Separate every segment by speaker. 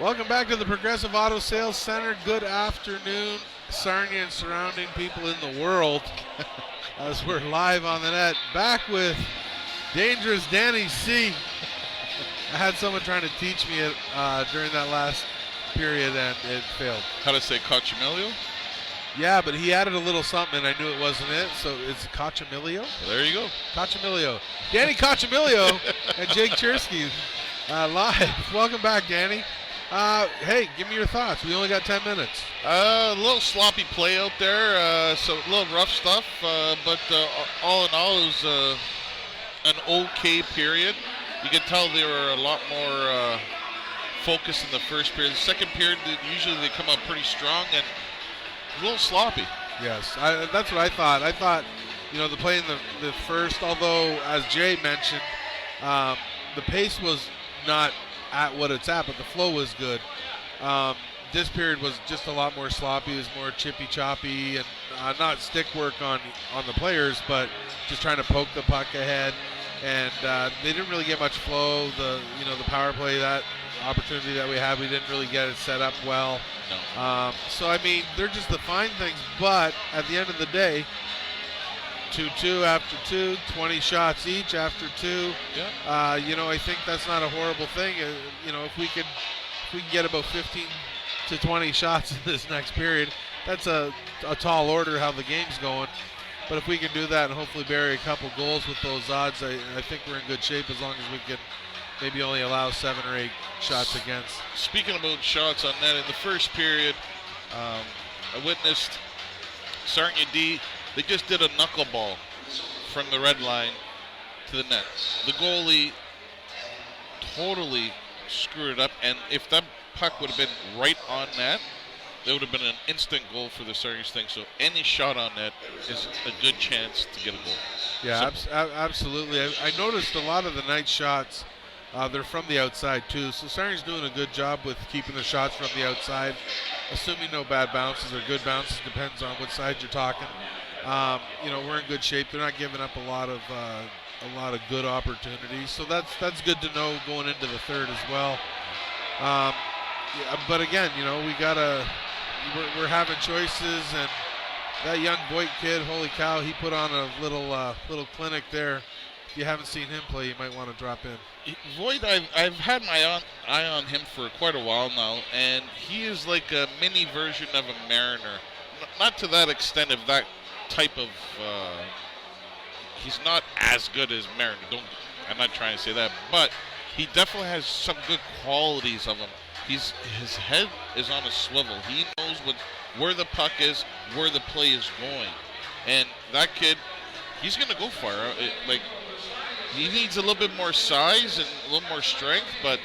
Speaker 1: Welcome back to the Progressive Auto Sales Center. Good afternoon, Sarnia and surrounding people in the world. As we're live on the net, back with Dangerous Danny C. I had someone trying to teach me it during that last period, and it failed.
Speaker 2: How to say Coccimiglio?
Speaker 1: Yeah, but he added a little something, and I knew it wasn't it, so it's Coccimiglio?
Speaker 2: Well, there you go.
Speaker 1: Coccimiglio. Danny Coccimiglio and Jake Cherski live. Welcome back, Danny. Hey, give me your thoughts. We only got 10 minutes.
Speaker 2: A little sloppy play out there, so a little rough stuff, but all in all, it was an okay period. You could tell they were a lot more focused in the first period. The second period, usually they come out pretty strong and a little sloppy.
Speaker 1: Yes, that's what I thought. I thought, the play in the first, although, as Jay mentioned, the pace was not at what it's at, but the flow was good. This period was just a lot more sloppy. It was more chippy-choppy and not stick work on the players, but just trying to poke the puck ahead. And they didn't really get much flow. The power play, that opportunity that we had, we didn't really get it set up well.
Speaker 2: No.
Speaker 1: So, I mean, they're just the fine things. But at the end of the day, 2-2 after 2, 20 shots each after 2.
Speaker 2: Yeah.
Speaker 1: I think that's not a horrible thing. If we can get about 15 to 20 shots in this next period, that's a tall order how the game's going. But if we can do that and hopefully bury a couple goals with those odds, I think we're in good shape as long as we can maybe only allow 7 or 8 shots against.
Speaker 2: Speaking about shots on net, in the first period, I witnessed Sarnia D. They just did a knuckleball from the red line to the net. The goalie totally screwed it up, and if that puck would have been right on net, it would have been an instant goal for the Sarnia Sting. So any shot on net is a good chance to get a goal.
Speaker 1: Yeah, absolutely. I noticed a lot of the night shots, they're from the outside too. So Sarnia's doing a good job with keeping the shots from the outside, assuming no bad bounces or good bounces, depends on what side you're talking. We're in good shape. They're not giving up a lot of good opportunities, so that's good to know going into the third as well. But again, we're having choices, and that young Voigt kid, holy cow, he put on a little clinic there. If you haven't seen him play, you might want to drop in.
Speaker 2: Voigt, I've had my eye on him for quite a while now, and he is like a mini version of a Mariner. Not to that extent of that type of he's not as good as Mariner. I'm not trying to say that, but he definitely has some good qualities of him. His head is on a swivel. He knows where the puck is, where the play is going, and that kid, he's gonna go far. He needs a little bit more size and a little more strength, but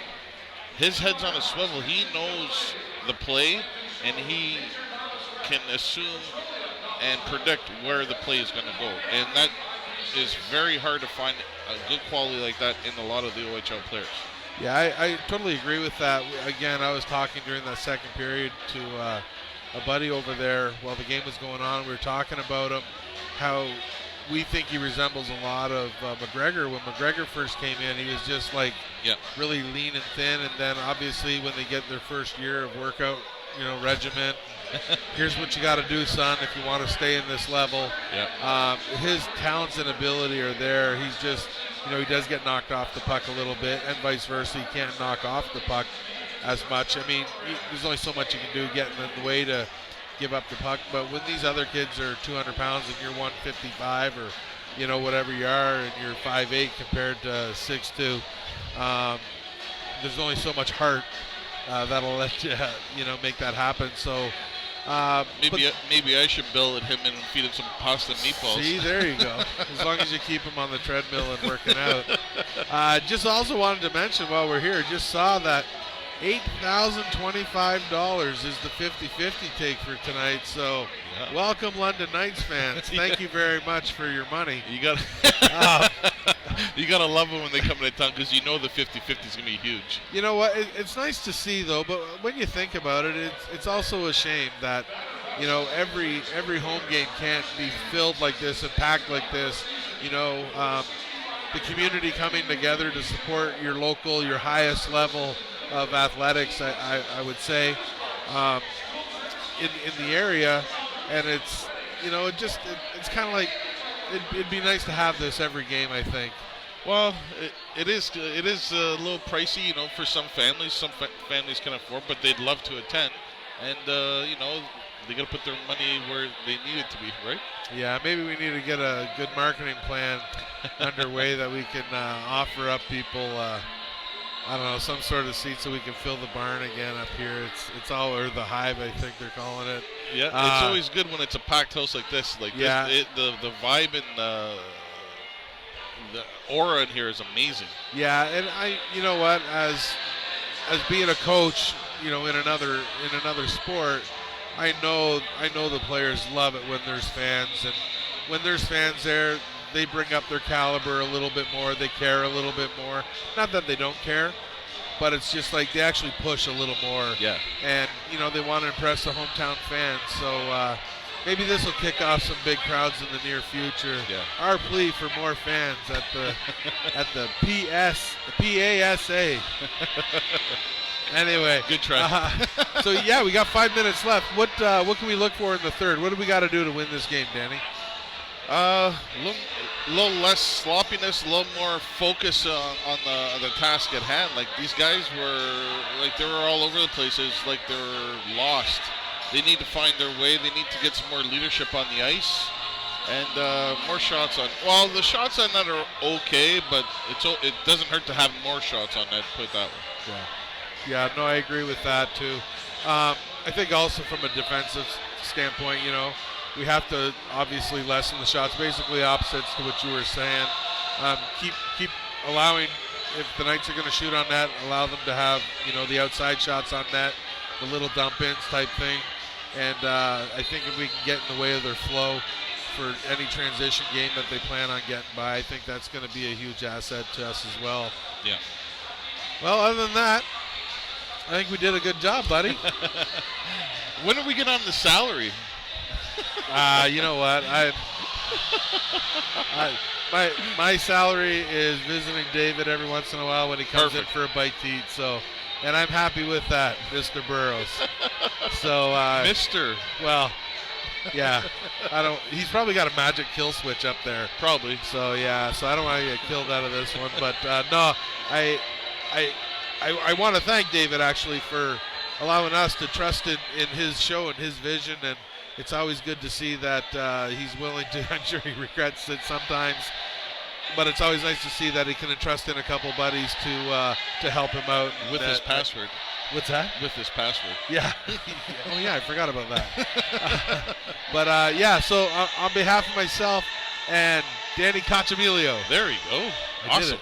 Speaker 2: his head's on a swivel. He knows the play, and he can assume and predict where the play is going to go. And that is very hard to find a good quality like that in a lot of the OHL players.
Speaker 1: Yeah, I totally agree with that. Again, I was talking during that second period to a buddy over there while the game was going on. We were talking about him, how we think he resembles a lot of McGregor. When McGregor first came in, he was just really lean and thin. And then obviously when they get their first year of workout, regimen, here's what you got to do, son, if you want to stay in this level.
Speaker 2: Yeah.
Speaker 1: His talents and ability are there. He's just, he does get knocked off the puck a little bit, and vice versa. He can't knock off the puck as much. I mean, there's only so much you can do getting in the way to give up the puck. But when these other kids are 200 pounds and you're 155 or, whatever you are, and you're 5'8" compared to 6'2", there's only so much heart that'll let you, make that happen. So
Speaker 2: maybe I should bill at him and feed him some pasta and meatballs.
Speaker 1: See, there you go. As long as you keep him on the treadmill and working out. Just also wanted to mention while we're here, just saw that $8,025 is the 50-50 take for tonight. So welcome, London Knights fans. Thank you very much for your money.
Speaker 2: You got you gotta love them when they come into town, because the 50-50 is gonna be huge.
Speaker 1: You know what? It's nice to see though, but when you think about it, it's also a shame that every home game can't be filled like this and packed like this. The community coming together to support your local, your highest level of athletics, I would say, in the area, and it's it's kind of like it'd be nice to have this every game, I think.
Speaker 2: Well, it is a little pricey, for some families. Some families can afford, but they'd love to attend, and they got to put their money where they need it to be, right?
Speaker 1: Yeah, maybe we need to get a good marketing plan underway that we can offer up people. I don't know, some sort of seat so we can fill the barn again up here. It's all, or the Hive, I think they're calling it.
Speaker 2: Yeah, it's always good when it's a packed house like this. Like this, the vibe and the aura in here is amazing.
Speaker 1: Yeah, and you know what, as being a coach, in another sport, I know the players love it when there's fans, and when there's fans there, they bring up their caliber a little bit more. They care a little bit more. Not that they don't care, but it's just like they actually push a little more.
Speaker 2: Yeah.
Speaker 1: And they want to impress the hometown fans. So maybe this will kick off some big crowds in the near future.
Speaker 2: Yeah.
Speaker 1: Our plea for more fans at the PASA. Anyway,
Speaker 2: good try.
Speaker 1: So yeah, we got 5 minutes left. What can we look for in the third? What do we got to do to win this game, Danny?
Speaker 2: A little less sloppiness, a little more focus on the task at hand. Like these guys they were all over the place. It's like they were lost. They need to find their way. They need to get some more leadership on the ice, and more shots on. Well, the shots on net are okay, but it doesn't hurt to have more shots on net. Put it that way.
Speaker 1: Yeah, no, I agree with that too. I think also from a defensive standpoint, we have to obviously lessen the shots, basically opposites to what you were saying. Keep allowing, if the Knights are going to shoot on net, allow them to have, the outside shots on net, the little dump-ins type thing. And I think if we can get in the way of their flow for any transition game that they plan on getting by, I think that's going to be a huge asset to us as well.
Speaker 2: Yeah.
Speaker 1: Well, other than that, I think we did a good job, buddy.
Speaker 2: When do we get on the salary?
Speaker 1: You know what? My salary is visiting David every once in a while when he comes in for a bite to eat. So, and I'm happy with that, Mr. Burrows. So,
Speaker 2: Mr.
Speaker 1: Well, yeah, he's probably got a magic kill switch up there.
Speaker 2: Probably.
Speaker 1: So yeah, so I don't want to get killed out of this one, but no, I want to thank David actually for allowing us to trust in his show and his vision, and it's always good to see that he's willing to. I'm sure he regrets it sometimes, but it's always nice to see that he can entrust in a couple buddies to help him out
Speaker 2: with his password.
Speaker 1: What's that?
Speaker 2: With his password.
Speaker 1: Yeah. Oh yeah, I forgot about that. But yeah, so on behalf of myself and Danny Coccimiglio.
Speaker 2: There you go.
Speaker 1: I did it.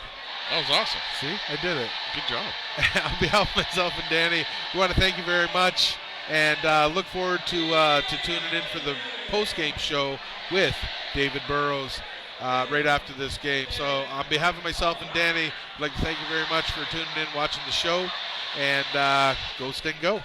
Speaker 2: That was awesome.
Speaker 1: See, I did it.
Speaker 2: Good job.
Speaker 1: On behalf of myself and Danny, we want to thank you very much, and look forward to tuning in for the post-game show with David Burrows right after this game. So on behalf of myself and Danny, I'd like to thank you very much for tuning in, watching the show, and go Sting, go.